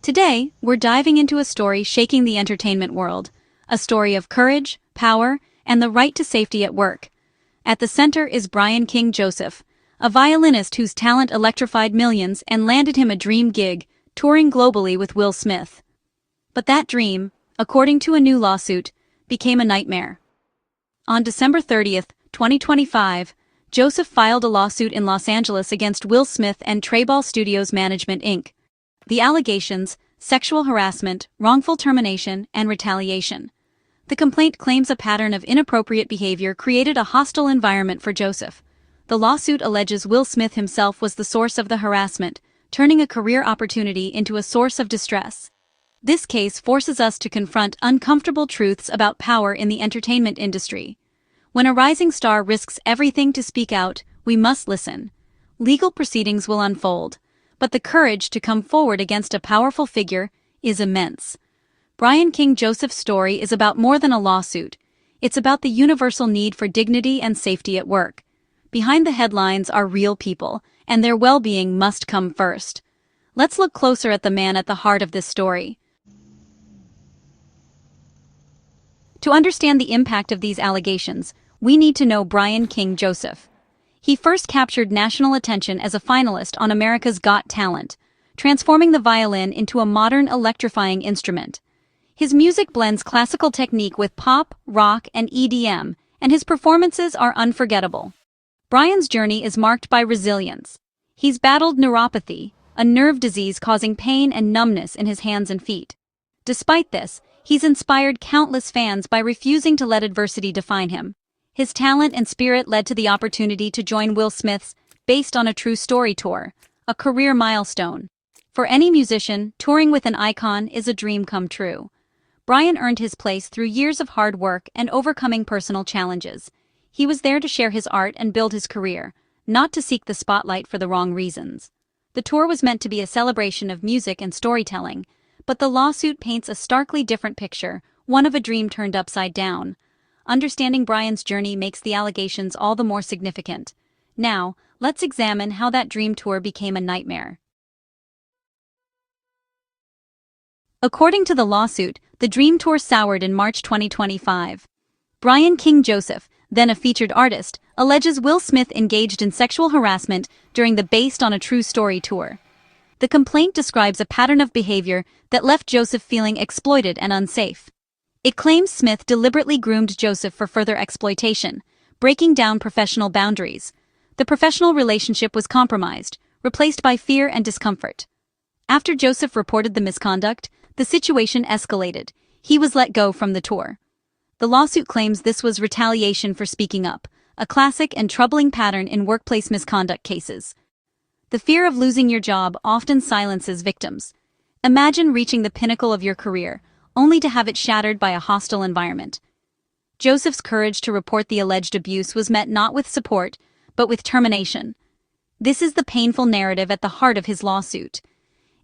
Today, we're diving into a story shaking the entertainment world, a story of courage, power, and the right to safety at work. At the center is Brian King Joseph, a violinist whose talent electrified millions and landed him a dream gig, touring globally with Will Smith. But that dream, according to a new lawsuit, became a nightmare. On December 30th, 2025, Joseph filed a lawsuit in Los Angeles against Will Smith and Treyball Studios Management, Inc. The allegations: sexual harassment, wrongful termination, and retaliation. The complaint claims a pattern of inappropriate behavior created a hostile environment for Joseph. The lawsuit alleges Will Smith himself was the source of the harassment, turning a career opportunity into a source of distress. This case forces us to confront uncomfortable truths about power in the entertainment industry. When a rising star risks everything to speak out, we must listen. Legal proceedings will unfold, but the courage to come forward against a powerful figure is immense. Brian King Joseph's story is about more than a lawsuit. It's about the universal need for dignity and safety at work. Behind the headlines are real people, and their well-being must come first. Let's look closer at the man at the heart of this story. To understand the impact of these allegations, we need to know Brian King Joseph. He first captured national attention as a finalist on America's Got Talent, transforming the violin into a modern electrifying instrument. His music blends classical technique with pop, rock, and EDM, and his performances are unforgettable. Brian's journey is marked by resilience. He's battled neuropathy, a nerve disease causing pain and numbness in his hands and feet. Despite this, he's inspired countless fans by refusing to let adversity define him. His talent and spirit led to the opportunity to join Will Smith's Based on a True Story tour, a career milestone. For any musician, touring with an icon is a dream come true. Brian earned his place through years of hard work and overcoming personal challenges. He was there to share his art and build his career, not to seek the spotlight for the wrong reasons. The tour was meant to be a celebration of music and storytelling, but the lawsuit paints a starkly different picture, one of a dream turned upside down. Understanding Brian's journey makes the allegations all the more significant. Now, let's examine how that dream tour became a nightmare. According to the lawsuit, the dream tour soured in March 2025. Brian King Joseph, then a featured artist, alleges Will Smith engaged in sexual harassment during the Based on a True Story tour. The complaint describes a pattern of behavior that left Joseph feeling exploited and unsafe. It claims Smith deliberately groomed Joseph for further exploitation, breaking down professional boundaries. The professional relationship was compromised, replaced by fear and discomfort. After Joseph reported the misconduct, the situation escalated. He was let go from the tour. The lawsuit claims this was retaliation for speaking up, a classic and troubling pattern in workplace misconduct cases. The fear of losing your job often silences victims. Imagine reaching the pinnacle of your career, only to have it shattered by a hostile environment. Joseph's courage to report the alleged abuse was met not with support, but with termination. This is the painful narrative at the heart of his lawsuit.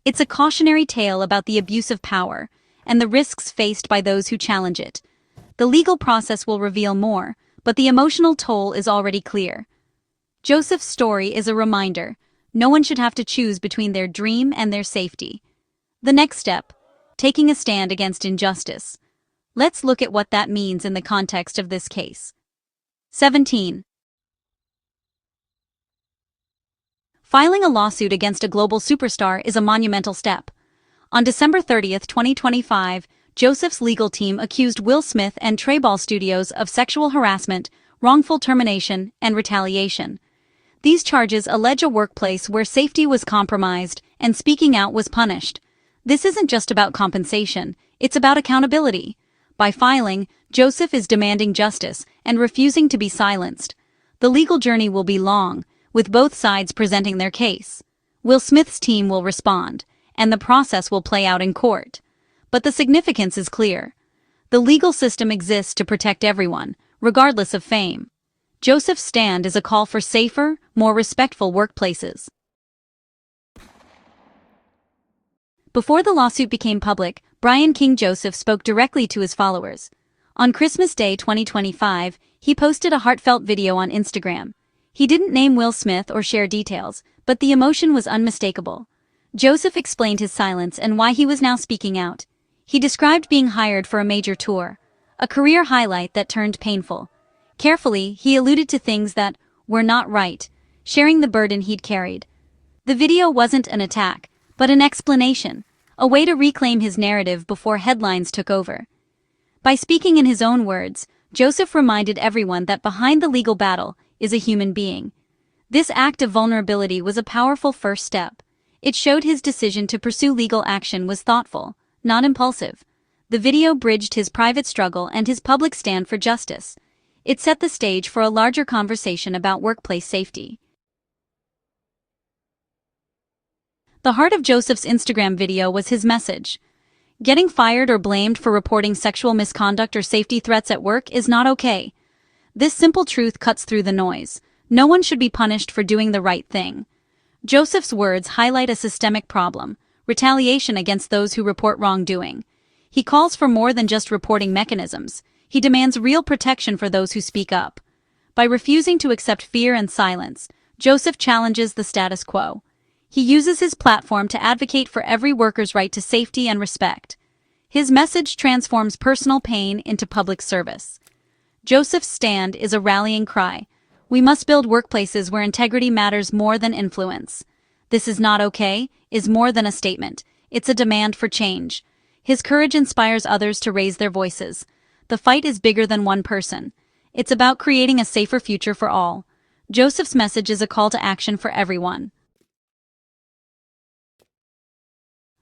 It's a cautionary tale about the abuse of power and the risks faced by those who challenge it. The legal process will reveal more, but the emotional toll is already clear. Joseph's story is a reminder: no one should have to choose between their dream and their safety. The next step: taking a stand against injustice. Let's look at what that means in the context of this case. 17. Filing a lawsuit against a global superstar is a monumental step. On December 30th, 2025, Joseph's legal team accused Will Smith and Treyball Studios of sexual harassment, wrongful termination, and retaliation. These charges allege a workplace where safety was compromised and speaking out was punished. This isn't just about compensation, it's about accountability. By filing, Joseph is demanding justice and refusing to be silenced. The legal journey will be long, with both sides presenting their case. Will Smith's team will respond, and the process will play out in court. But the significance is clear. The legal system exists to protect everyone, regardless of fame. Joseph's stand is a call for safer, more respectful workplaces. Before the lawsuit became public, Brian King Joseph spoke directly to his followers. On Christmas Day 2025, he posted a heartfelt video on Instagram. He didn't name Will Smith or share details, but the emotion was unmistakable. Joseph explained his silence and why he was now speaking out. He described being hired for a major tour, a career highlight that turned painful. Carefully, he alluded to things that were not right, sharing the burden he'd carried. The video wasn't an attack, but an explanation, a way to reclaim his narrative before headlines took over. By speaking in his own words, Joseph reminded everyone that behind the legal battle is a human being. This act of vulnerability was a powerful first step. It showed his decision to pursue legal action was thoughtful, not impulsive. The video bridged his private struggle and his public stand for justice. It set the stage for a larger conversation about workplace safety. The heart of Joseph's Instagram video was his message. Getting fired or blamed for reporting sexual misconduct or safety threats at work is not okay. This simple truth cuts through the noise. No one should be punished for doing the right thing. Joseph's words highlight a systemic problem: retaliation against those who report wrongdoing. He calls for more than just reporting mechanisms. He demands real protection for those who speak up. By refusing to accept fear and silence, Joseph challenges the status quo. He uses his platform to advocate for every worker's right to safety and respect. His message transforms personal pain into public service. Joseph's stand is a rallying cry. We must build workplaces where integrity matters more than influence. "This is not okay" is more than a statement. It's a demand for change. His courage inspires others to raise their voices. The fight is bigger than one person. It's about creating a safer future for all. Joseph's message is a call to action for everyone.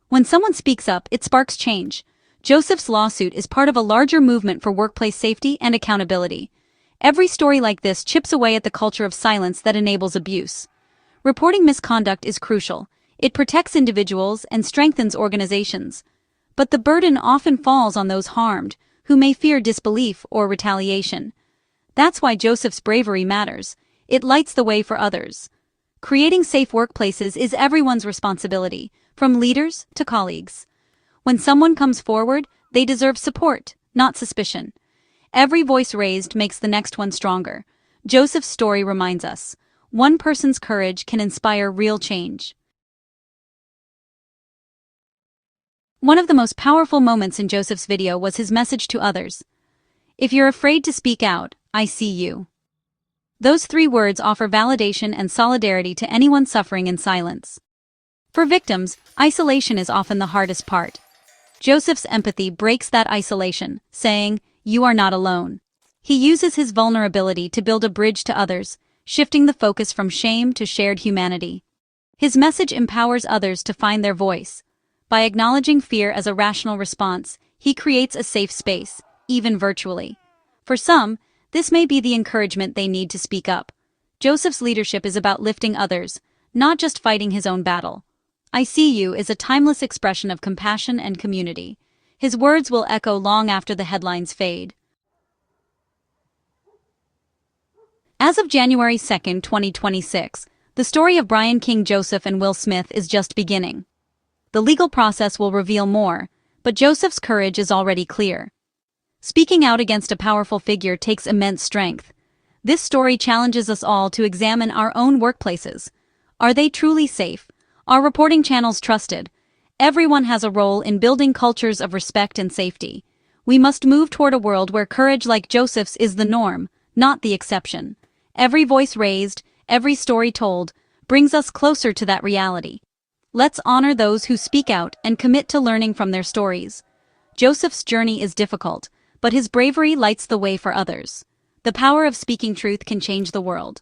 When someone speaks up, it sparks change. Joseph's lawsuit is part of a larger movement for workplace safety and accountability. Every story like this chips away at the culture of silence that enables abuse. Reporting misconduct is crucial. It protects individuals and strengthens organizations. But the burden often falls on those harmed, who may fear disbelief or retaliation. That's why Joseph's bravery matters. It lights the way for others. Creating safe workplaces is everyone's responsibility, from leaders to colleagues. When someone comes forward, they deserve support, not suspicion. Every voice raised makes the next one stronger. Joseph's story reminds us, one person's courage can inspire real change. One of the most powerful moments in Joseph's video was his message to others. "If you're afraid to speak out, I see you." Those 3 words offer validation and solidarity to anyone suffering in silence. For victims, isolation is often the hardest part. Joseph's empathy breaks that isolation, saying, "You are not alone." He uses his vulnerability to build a bridge to others, shifting the focus from shame to shared humanity. His message empowers others to find their voice. By acknowledging fear as a rational response, he creates a safe space, even virtually. For some, this may be the encouragement they need to speak up. Joseph's leadership is about lifting others, not just fighting his own battle. "I see you" is a timeless expression of compassion and community. His words will echo long after the headlines fade. As of January 2, 2026, the story of Brian King Joseph and Will Smith is just beginning. The legal process will reveal more, but Joseph's courage is already clear. Speaking out against a powerful figure takes immense strength. This story challenges us all to examine our own workplaces. Are they truly safe? Are reporting channels trusted? Everyone has a role in building cultures of respect and safety. We must move toward a world where courage like Joseph's is the norm, not the exception. Every voice raised, every story told, brings us closer to that reality. Let's honor those who speak out and commit to learning from their stories. Joseph's journey is difficult, but his bravery lights the way for others. The power of speaking truth can change the world.